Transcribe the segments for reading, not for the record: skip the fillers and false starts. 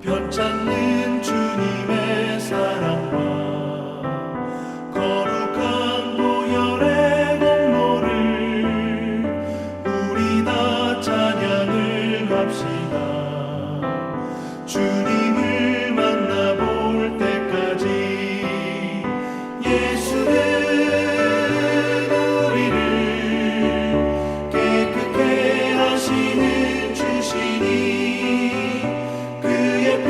변찮는 주님의 사랑과 거룩한 보혈의 공로를 우리 다 찬양을 합시다. 주님을 만나볼 때까지 예수는 우리를 깨끗게 하시는 주시니 그의 피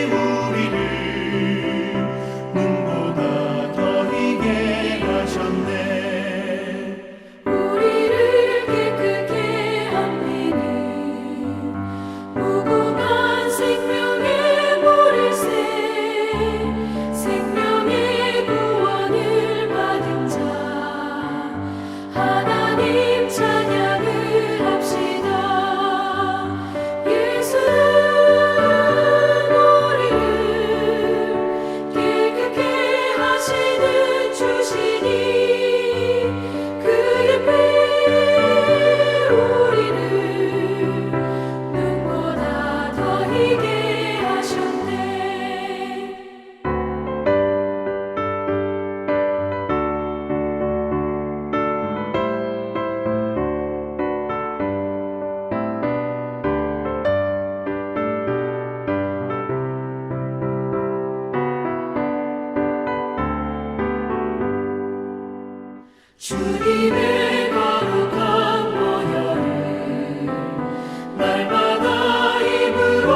우리를 눈보다 더 희게 하셨네. 우리를 깨끗게 하시는 무궁한 생명의 보리새, 생명의 구원을 받은 자 하나님 찬양을 합시다. 예수는 우리를 깨끗게 하시는 주시니 그의 피 우리를 눈보다 더 희게 하셨네. 주님의 거룩한 보혈을 날마다 입으로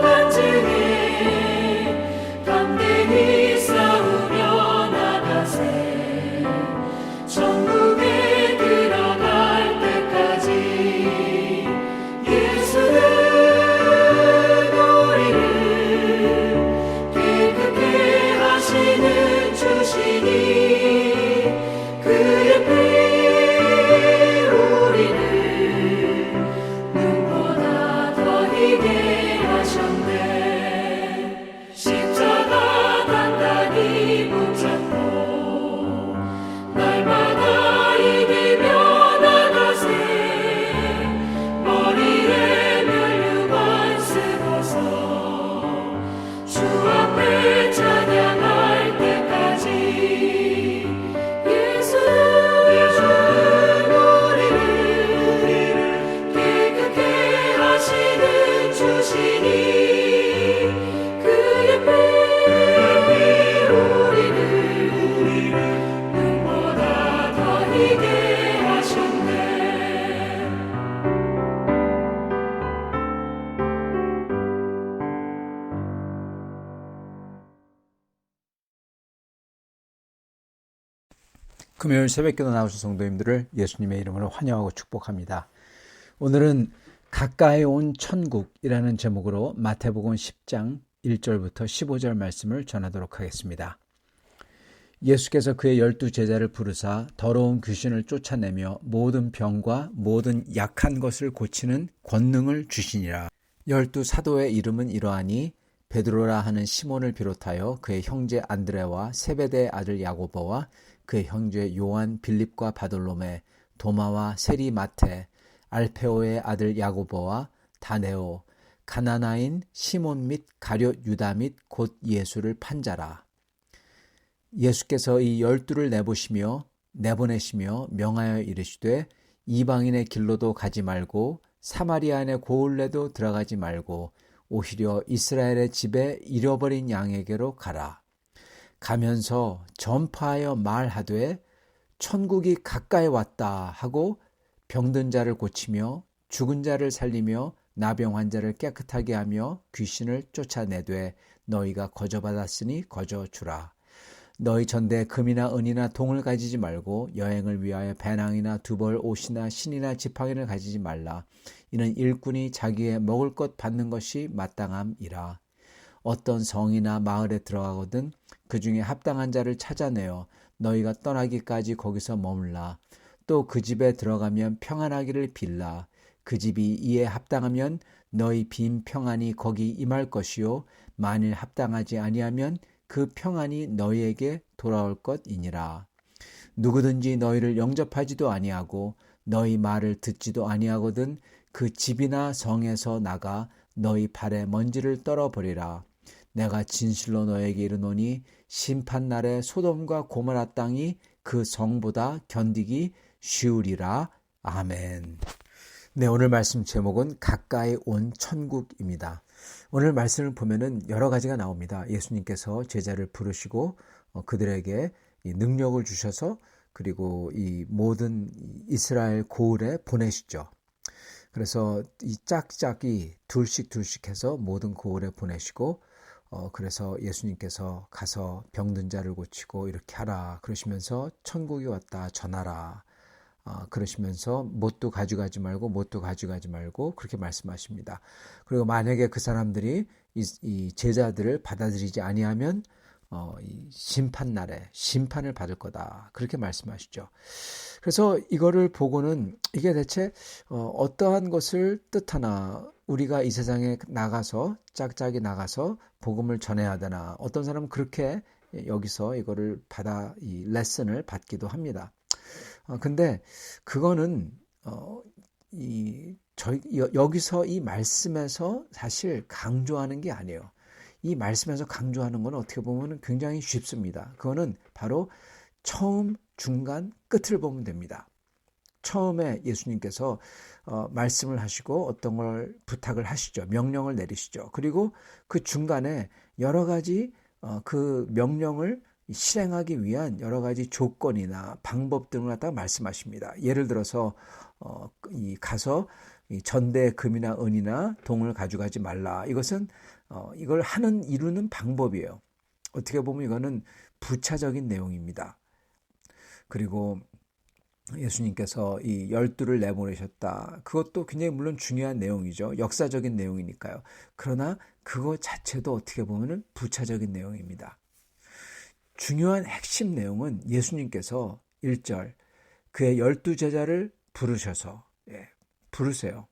간증해 담대히 싸우며 나가세. 천국에 들어갈 때까지 예수는 우리를 깨끗게 하시는 주시니 그의 피 우리를 눈보다 더 희게 하셨네. 십자가 단단히 붙잡고 날마다 이기며 나가세. 머리에 면류관 쓰고서 주 앞에 찬양할 때까지 예수는 우리를 깨끗게 하시는 주시니 그의 피 우리를 눈보다 더 희게 하셨네. 금요일 새벽기도 나오신 성도님들을 예수님의 이름으로 환영하고 축복합니다. 오늘은 가까이 온 천국이라는 제목으로 마태복음 10장 1절부터 15절 말씀을 전하도록 하겠습니다. 예수께서 그의 12제자를 부르사 더러운 귀신을 쫓아내며 모든 병과 모든 약한 것을 고치는 권능을 주시니라. 12사도의 이름은 이러하니 베드로라 하는 시몬을 비롯하여 그의 형제 안드레와 세베대의 아들 야고보와 그의 형제 요한, 빌립과 바돌로메, 도마와 세리 마테, 알페오의 아들 야고보와 다네오, 가나나인 시몬 및 가룟 유다 및 곧 예수를 판 자라. 예수께서 이 12를 내보내시며 명하여 이르시되 이방인의 길로도 가지 말고 사마리아인의 고을에도 들어가지 말고 오히려 이스라엘의 집에 잃어버린 양에게로 가라. 가면서 전파하여 말하되 천국이 가까이 왔다 하고 병든 자를 고치며 죽은 자를 살리며 나병 환자를 깨끗하게 하며 귀신을 쫓아내되 너희가 거저받았으니 거저주라. 너희 전대 금이나 은이나 동을 가지지 말고 여행을 위하여 배낭이나 두벌 옷이나 신이나 지팡이를 가지지 말라. 이는 일꾼이 자기의 먹을 것 받는 것이 마땅함이라. 어떤 성이나 마을에 들어가거든 그 중에 합당한 자를 찾아내어 너희가 떠나기까지 거기서 머물라. 또 그 집에 들어가면 평안하기를 빌라. 그 집이 이에 합당하면 너희 빈 평안이 거기 임할 것이요 만일 합당하지 아니하면 그 평안이 너희에게 돌아올 것이니라. 누구든지 너희를 영접하지도 아니하고 너희 말을 듣지도 아니하거든 그 집이나 성에서 나가 너희 발에 먼지를 떨어버리라. 내가 진실로 너에게 이르노니 심판날에 소돔과 고모라 땅이 그 성보다 견디기 쉬우리라. 아멘. 네, 오늘 말씀 제목은 가까이 온 천국입니다. 오늘 말씀을 보면은 여러 가지가 나옵니다. 예수님께서 제자를 부르시고 그들에게 이 능력을 주셔서 그리고 이 모든 이스라엘 고을에 보내시죠. 그래서 이 짝짝이 둘씩 해서 모든 고을에 보내시고 그래서 예수님께서 가서 병든 자를 고치고 이렇게 하라 그러시면서 천국이 왔다 전하라 그러시면서 뭣도 가져가지 말고 그렇게 말씀하십니다. 그리고 만약에 그 사람들이 이 제자들을 받아들이지 아니하면 이 심판날에 심판을 받을 거다 그렇게 말씀하시죠. 그래서 이거를 보고는 이게 대체 어떠한 것을 뜻하나, 우리가 이 세상에 나가서 짝짝이 나가서 복음을 전해야 되나, 어떤 사람은 그렇게 여기서 이거를 이 레슨을 받기도 합니다. 근데 그거는 여기서 이 말씀에서 사실 강조하는 게 아니에요. 이 말씀에서 강조하는 건 어떻게 보면 굉장히 쉽습니다. 그거는 바로 처음, 중간, 끝을 보면 됩니다. 처음에 예수님께서 말씀을 하시고 어떤 걸 부탁을 하시죠. 명령을 내리시죠. 그리고 그 중간에 여러 가지 그 명령을 실행하기 위한 여러 가지 조건이나 방법 등을 갖다가 말씀하십니다. 예를 들어서 가서 전대 금이나 은이나 동을 가져가지 말라. 이것은 이걸 이루는 방법이에요. 어떻게 보면 이거는 부차적인 내용입니다. 그리고 예수님께서 이 12를 내보내셨다. 그것도 굉장히 물론 중요한 내용이죠. 역사적인 내용이니까요. 그러나 그거 자체도 어떻게 보면 부차적인 내용입니다. 중요한 핵심 내용은 예수님께서 1절 그의 12제자를 부르셔서 부르세요.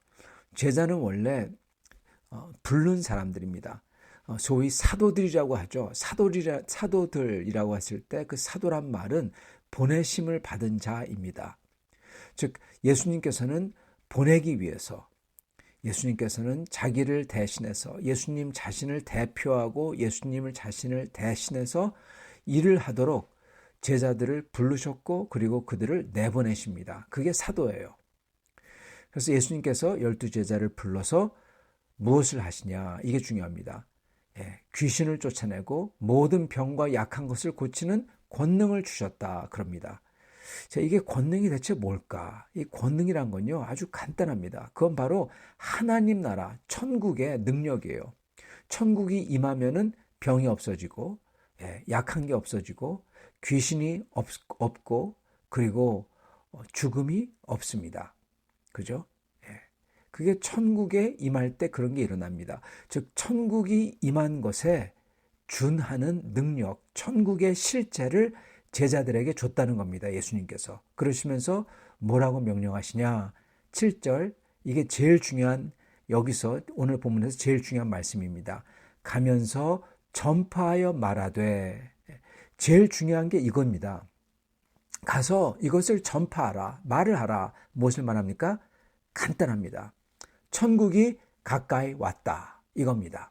제자는 원래 부른 사람들입니다. 소위 사도들이라고 하죠. 사도들이라고 했을 때 그 사도란 말은 보내심을 받은 자입니다. 즉 예수님께서는 보내기 위해서, 예수님께서는 자기를 대신해서, 예수님 자신을 대표하고 예수님을 자신을 대신해서 일을 하도록 제자들을 부르셨고 그리고 그들을 내보내십니다. 그게 사도예요. 그래서 예수님께서 12제자를 불러서 무엇을 하시냐, 이게 중요합니다. 귀신을 쫓아내고 모든 병과 약한 것을 고치는 권능을 주셨다 그럽니다. 자, 이게 권능이 대체 뭘까? 이 권능이란 건요 아주 간단합니다. 그건 바로 하나님 나라 천국의 능력이에요. 천국이 임하면은 병이 없어지고 약한 게 없어지고 귀신이 없고 그리고 죽음이 없습니다. 그죠? 그게 천국에 임할 때 그런 게 일어납니다. 즉 천국이 임한 것에 준하는 능력, 천국의 실제를 제자들에게 줬다는 겁니다. 예수님께서. 그러시면서 뭐라고 명령하시냐? 7절, 이게 제일 중요한, 여기서 오늘 본문에서 제일 중요한 말씀입니다. 가면서 전파하여 말하되, 제일 중요한 게 이겁니다. 가서 이것을 전파하라, 말을 하라. 무엇을 말합니까? 간단합니다. 천국이 가까이 왔다, 이겁니다.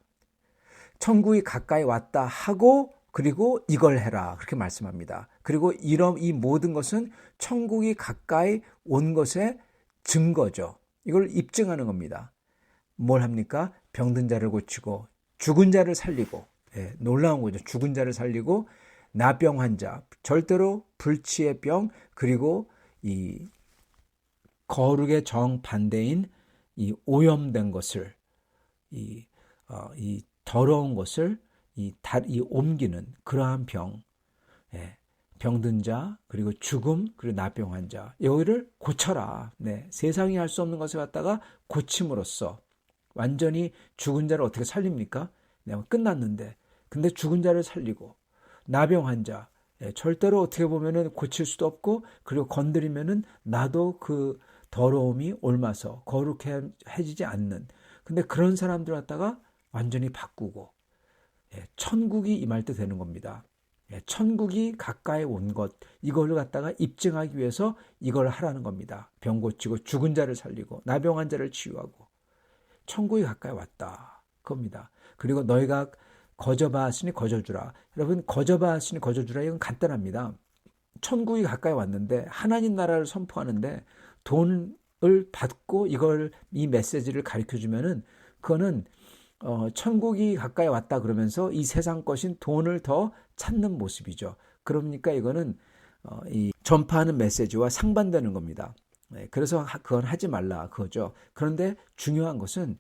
천국이 가까이 왔다 하고 그리고 이걸 해라, 그렇게 말씀합니다. 그리고 이 모든 것은 천국이 가까이 온 것의 증거죠. 이걸 입증하는 겁니다. 뭘 합니까? 병든 자를 고치고 죽은 자를 살리고, 놀라운 거죠. 죽은 자를 살리고 나병 환자, 절대로 불치의 병, 그리고 이 거룩의 정반대인 이 오염된 것을, 이 더러운 것을 옮기는 그러한 병, 병든 자, 그리고 죽음, 그리고 나병 환자, 여기를 고쳐라. 세상이 할 수 없는 것을 갖다가 고침으로써 완전히 죽은 자를 어떻게 살립니까? 끝났는데, 근데 죽은 자를 살리고 나병 환자, 절대로 어떻게 보면은 고칠 수도 없고, 그리고 건드리면은 나도 그 더러움이 옮아서 거룩해지지 않는, 근데 그런 사람들 갖다가 완전히 바꾸고 천국이 임할 때 되는 겁니다. 천국이 가까이 온 것, 이걸 갖다가 입증하기 위해서 이걸 하라는 겁니다. 병 고치고 죽은 자를 살리고 나병 환자를 치유하고. 천국이 가까이 왔다. 그겁니다. 그리고 너희가 거저봐하시니 거저주라. 여러분, 거저봐하시니 거저주라, 이건 간단합니다. 천국이 가까이 왔는데 하나님 나라를 선포하는데 돈을 받고 이 메시지를 가르쳐 주면은 그거는 천국이 가까이 왔다 그러면서 이 세상 것인 돈을 더 찾는 모습이죠. 그러니까 이거는 이 전파하는 메시지와 상반되는 겁니다. 그래서 그건 하지 말라 그거죠. 그런데 중요한 것은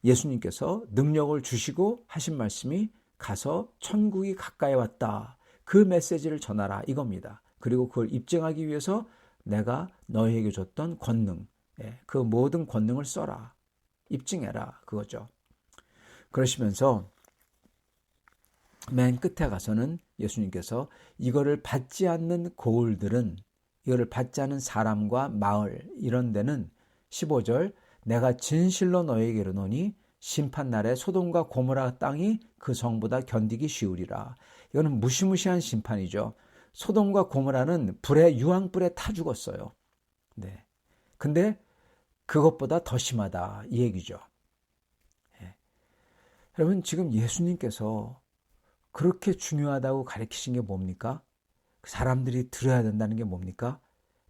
예수님께서 능력을 주시고 하신 말씀이 가서 천국이 가까이 왔다. 그 메시지를 전하라 이겁니다. 그리고 그걸 입증하기 위해서 내가 너희에게 줬던 권능, 그 모든 권능을 써라. 입증해라 그거죠. 그러시면서 맨 끝에 가서는 예수님께서 이거를 받지 않는 고을들은, 이거를 받지 않은 사람과 마을 이런 데는 15절, 내가 진실로 너희에게 이르노니 심판날에 소돔과 고모라 땅이 그 성보다 견디기 쉬우리라. 이거는 무시무시한 심판이죠. 소돔과 고모라는 유황불에 타 죽었어요. 네. 근데 그것보다 더 심하다 이 얘기죠. 여러분, 지금 예수님께서 그렇게 중요하다고 가르치신 게 뭡니까? 사람들이 들어야 된다는 게 뭡니까?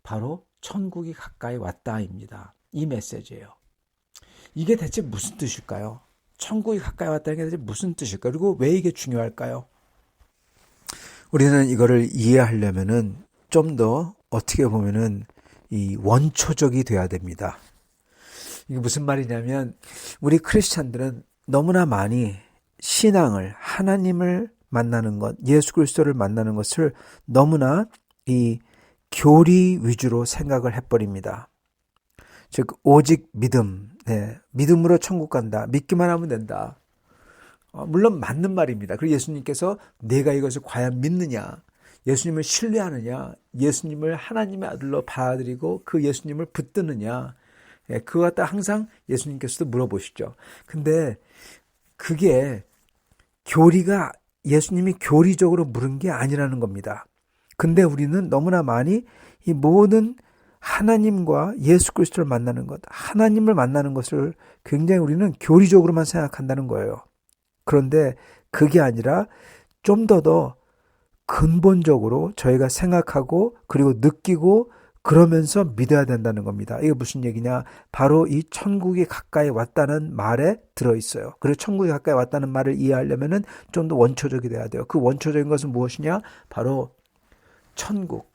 바로 천국이 가까이 왔다입니다. 이 메시지예요. 이게 대체 무슨 뜻일까요? 천국이 가까이 왔다는 게 대체 무슨 뜻일까요? 그리고 왜 이게 중요할까요? 우리는 이거를 이해하려면은 좀 더 어떻게 보면은 이 원초적이 돼야 됩니다. 이게 무슨 말이냐면, 우리 크리스찬들은 너무나 많이 신앙을, 하나님을 만나는 것, 예수 그리스도를 만나는 것을 너무나 이 교리 위주로 생각을 해버립니다. 즉 오직 믿음, 믿음으로 천국 간다, 믿기만 하면 된다. 물론 맞는 말입니다. 그리고 예수님께서 내가 이것을 과연 믿느냐, 예수님을 신뢰하느냐, 예수님을 하나님의 아들로 받아들이고 그 예수님을 붙드느냐, 그거 갖다 항상 예수님께서도 물어보시죠. 근데 그게 교리가, 예수님이 교리적으로 물은 게 아니라는 겁니다. 근데 우리는 너무나 많이 이 모든 하나님과 예수 그리스도를 만나는 것, 하나님을 만나는 것을 굉장히 우리는 교리적으로만 생각한다는 거예요. 그런데 그게 아니라 좀 더 근본적으로 저희가 생각하고 그리고 느끼고 그러면서 믿어야 된다는 겁니다. 이게 무슨 얘기냐? 바로 이 천국이 가까이 왔다는 말에 들어있어요. 그리고 천국이 가까이 왔다는 말을 이해하려면 좀 더 원초적이 돼야 돼요. 그 원초적인 것은 무엇이냐? 바로 천국,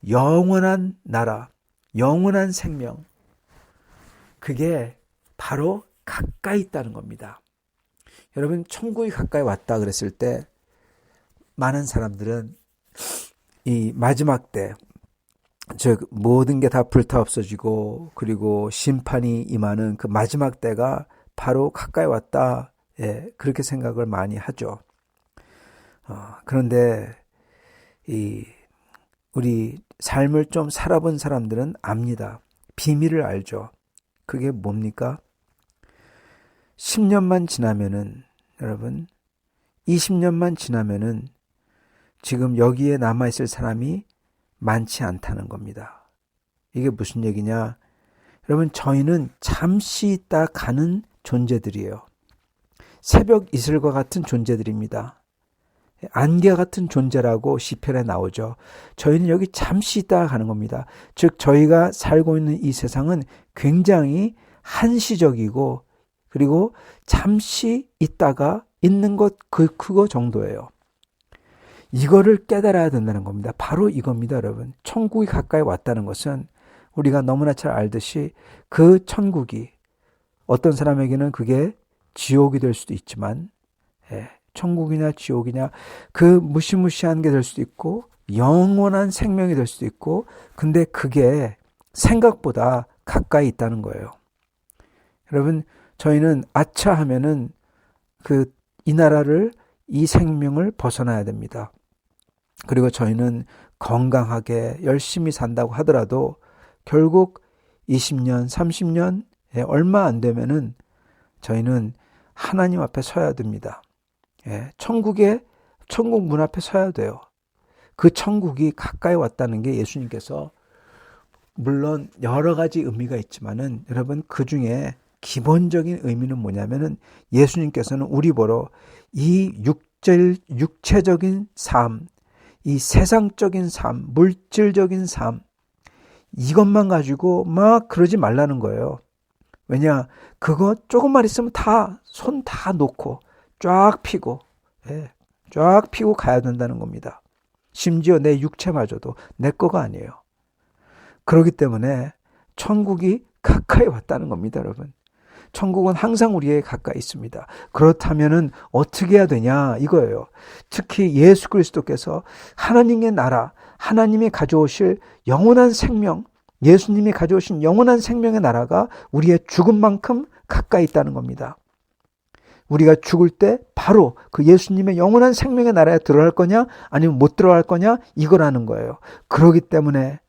영원한 나라, 영원한 생명. 그게 바로 가까이 있다는 겁니다. 여러분, 천국이 가까이 왔다 그랬을 때 많은 사람들은 이 마지막 때, 즉 모든 게 다 불타 없어지고 그리고 심판이 임하는 그 마지막 때가 바로 가까이 왔다, 그렇게 생각을 많이 하죠. 그런데 우리 삶을 좀 살아본 사람들은 압니다. 비밀을 알죠. 그게 뭡니까? 10년만 지나면은, 여러분, 20년만 지나면은 지금 여기에 남아있을 사람이 많지 않다는 겁니다. 이게 무슨 얘기냐? 여러분, 저희는 잠시 있다 가는 존재들이에요. 새벽 이슬과 같은 존재들입니다. 안개 같은 존재라고 시편에 나오죠. 저희는 여기 잠시 있다가 가는 겁니다. 즉 저희가 살고 있는 이 세상은 굉장히 한시적이고 그리고 잠시 있다가 있는 것 그거 정도예요. 이거를 깨달아야 된다는 겁니다. 바로 이겁니다, 여러분. 천국이 가까이 왔다는 것은 우리가 너무나 잘 알듯이 그 천국이 어떤 사람에게는 그게 지옥이 될 수도 있지만, 천국이냐 지옥이냐, 그 무시무시한 게 될 수도 있고 영원한 생명이 될 수도 있고, 근데 그게 생각보다 가까이 있다는 거예요. 여러분, 저희는 아차 하면은 이 나라를, 이 생명을 벗어나야 됩니다. 그리고 저희는 건강하게 열심히 산다고 하더라도 결국 20년, 30년 얼마 안 되면은 저희는 하나님 앞에 서야 됩니다. 천국 문 앞에 서야 돼요. 그 천국이 가까이 왔다는 게 예수님께서, 물론 여러 가지 의미가 있지만은 여러분, 그 중에 기본적인 의미는 뭐냐면은 예수님께서는 우리 보러 이 육체적인 삶, 이 세상적인 삶, 물질적인 삶, 이것만 가지고 막 그러지 말라는 거예요. 왜냐, 그거 조금만 있으면 손 다 놓고 쫙 피고, 쫙 피고 가야 된다는 겁니다. 심지어 내 육체마저도 내 거가 아니에요. 그렇기 때문에 천국이 가까이 왔다는 겁니다, 여러분. 천국은 항상 우리에게 가까이 있습니다. 그렇다면은 어떻게 해야 되냐 이거예요. 특히 예수 그리스도께서 하나님의 나라, 하나님이 가져오실 영원한 생명, 예수님이 가져오신 영원한 생명의 나라가 우리의 죽음만큼 가까이 있다는 겁니다. 우리가 죽을 때 바로 그 예수님의 영원한 생명의 나라에 들어갈 거냐 아니면 못 들어갈 거냐 이거라는 거예요. 그렇기 때문에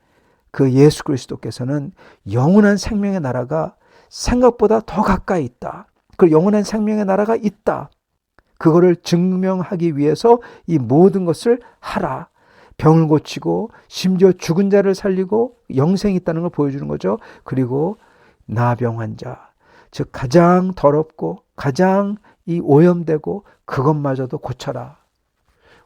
그 예수 그리스도께서는 영원한 생명의 나라가 생각보다 더 가까이 있다. 그 영원한 생명의 나라가 있다. 그거를 증명하기 위해서 이 모든 것을 하라. 병을 고치고 심지어 죽은 자를 살리고 영생이 있다는 걸 보여주는 거죠. 그리고 나병 환자, 즉 가장 더럽고 가장 이 오염되고 그것마저도 고쳐라.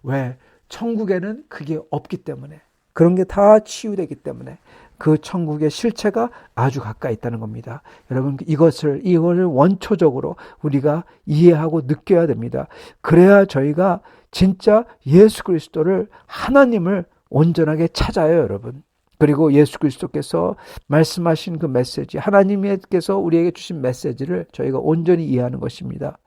왜? 천국에는 그게 없기 때문에, 그런 게 다 치유되기 때문에 그 천국의 실체가 아주 가까이 있다는 겁니다. 여러분, 이것을 원초적으로 우리가 이해하고 느껴야 됩니다. 그래야 저희가 진짜 예수 그리스도를, 하나님을 온전하게 찾아요, 여러분. 그리고 예수 그리스도께서 말씀하신 그 메시지, 하나님께서 우리에게 주신 메시지를 저희가 온전히 이해하는 것입니다.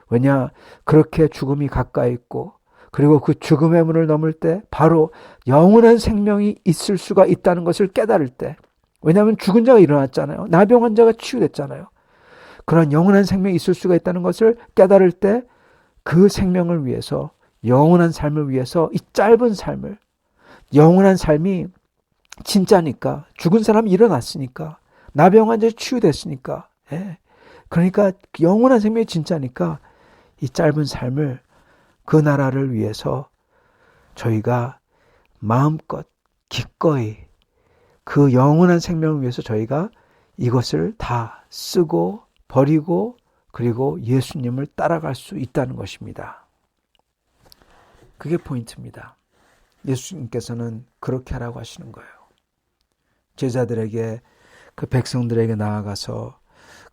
왜냐, 그렇게 죽음이 가까이 있고, 그리고 그 죽음의 문을 넘을 때 바로 영원한 생명이 있을 수가 있다는 것을 깨달을 때, 왜냐하면 죽은 자가 일어났잖아요. 나병 환자가 치유됐잖아요. 그런 영원한 생명이 있을 수가 있다는 것을 깨달을 때 그 생명을 위해서, 영원한 삶을 위해서 이 짧은 삶을, 영원한 삶이 진짜니까, 죽은 사람이 일어났으니까, 나병 환자 치유됐으니까, 그러니까 영원한 생명이 진짜니까 이 짧은 삶을, 그 나라를 위해서 저희가 마음껏 기꺼이 그 영원한 생명을 위해서 저희가 이것을 다 쓰고 버리고 그리고 예수님을 따라갈 수 있다는 것입니다. 그게 포인트입니다. 예수님께서는 그렇게 하라고 하시는 거예요. 제자들에게, 그 백성들에게 나아가서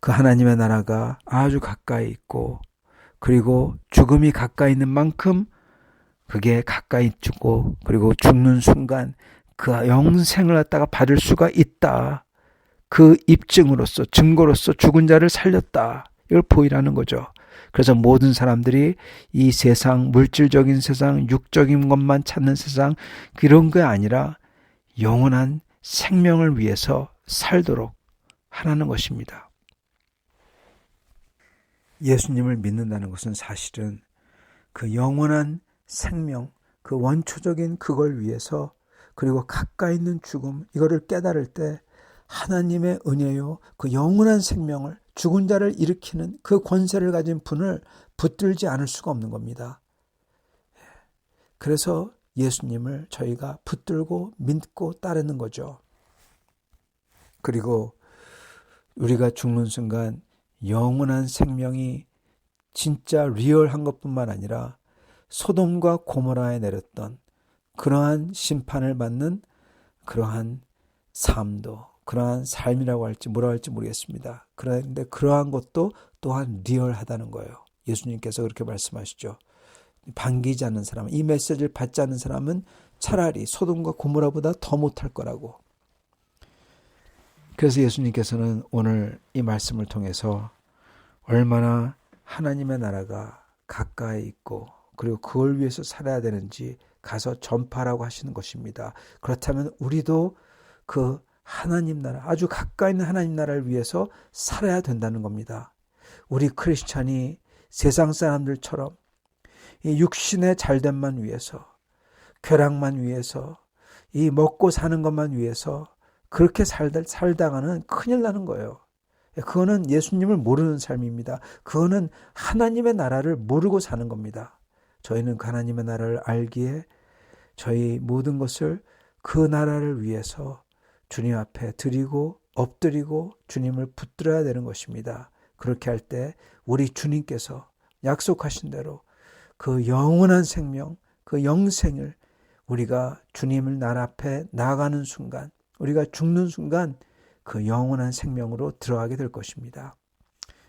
그 하나님의 나라가 아주 가까이 있고, 그리고 죽음이 가까이 있는 만큼 그게 가까이 있고, 그리고 죽는 순간 그 영생을 갖다가 받을 수가 있다. 그 입증으로서, 증거로서 죽은 자를 살렸다. 이걸 보이라는 거죠. 그래서 모든 사람들이 이 세상, 물질적인 세상, 육적인 것만 찾는 세상, 그런 게 아니라 영원한 생명을 위해서 살도록 하라는 것입니다. 예수님을 믿는다는 것은 사실은 그 영원한 생명, 그 원초적인 그걸 위해서, 그리고 가까이 있는 죽음, 이거를 깨달을 때 하나님의 은혜요, 그 영원한 생명을, 죽은 자를 일으키는 그 권세를 가진 분을 붙들지 않을 수가 없는 겁니다. 그래서 예수님을 저희가 붙들고 믿고 따르는 거죠. 그리고 우리가 죽는 순간 영원한 생명이 진짜 리얼한 것뿐만 아니라 소돔과 고모라에 내렸던 그러한 심판을 받는 그러한 삶도, 그러한 삶이라고 할지 뭐라 할지 모르겠습니다. 그런데 그러한 것도 또한 리얼하다는 거예요. 예수님께서 그렇게 말씀하시죠. 반기지 않는 사람, 이 메시지를 받지 않는 사람은 차라리 소돔과 고모라보다 더 못할 거라고. 그래서 예수님께서는 오늘 이 말씀을 통해서 얼마나 하나님의 나라가 가까이 있고, 그리고 그걸 위해서 살아야 되는지 가서 전파라고 하시는 것입니다. 그렇다면 우리도 그 하나님 나라, 아주 가까이 있는 하나님 나라를 위해서 살아야 된다는 겁니다. 우리 크리스찬이 세상 사람들처럼 이 육신의 잘됨만 위해서, 쾌락만 위해서, 이 먹고 사는 것만 위해서 그렇게 살다가는 큰일 나는 거예요. 그거는 예수님을 모르는 삶입니다. 그거는 하나님의 나라를 모르고 사는 겁니다. 저희는 그 하나님의 나라를 알기에 저희 모든 것을 그 나라를 위해서 주님 앞에 드리고 엎드리고 주님을 붙들어야 되는 것입니다. 그렇게 할 때 우리 주님께서 약속하신 대로 그 영원한 생명, 그 영생을 우리가 주님을 날 앞에 나가는 순간, 우리가 죽는 순간 그 영원한 생명으로 들어가게 될 것입니다.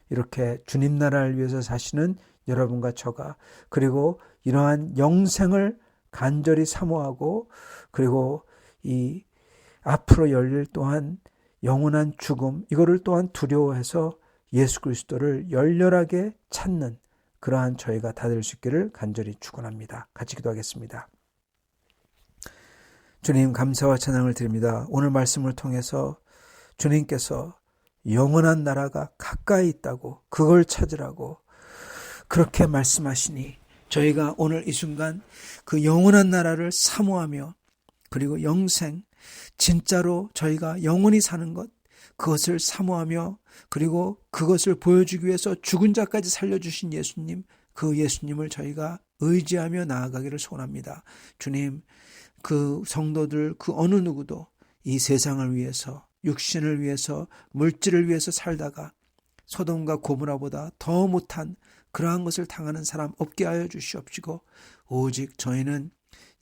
이렇게 주님 나라를 위해서 사시는 여러분과 저가, 그리고 이러한 영생을 간절히 사모하고, 그리고 이 앞으로 열릴 또한 영원한 죽음, 이거를 또한 두려워해서 예수 그리스도를 열렬하게 찾는 그러한 저희가 다 될 수 있기를 간절히 축원합니다. 같이 기도하겠습니다. 주님, 감사와 찬양을 드립니다. 오늘 말씀을 통해서 주님께서 영원한 나라가 가까이 있다고, 그걸 찾으라고 그렇게 말씀하시니 저희가 오늘 이 순간 그 영원한 나라를 사모하며, 그리고 영생, 진짜로 저희가 영원히 사는 것, 그것을 사모하며, 그리고 그것을 보여주기 위해서 죽은 자까지 살려주신 예수님, 그 예수님을 저희가 의지하며 나아가기를 소원합니다. 주님, 그 성도들 그 어느 누구도 이 세상을 위해서, 육신을 위해서, 물질을 위해서 살다가 소돔과 고모라보다 더 못한 그러한 것을 당하는 사람 없게 하여 주시옵시고, 오직 저희는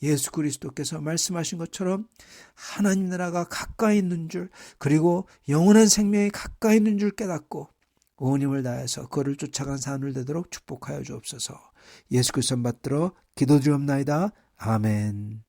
예수 그리스도께서 말씀하신 것처럼 하나님 나라가 가까이 있는 줄, 그리고 영원한 생명이 가까이 있는 줄 깨닫고 온 힘을 다해서 그를 쫓아가는 삶을 되도록 축복하여 주옵소서. 예수 그리스도 받들어 기도드리옵나이다. 아멘.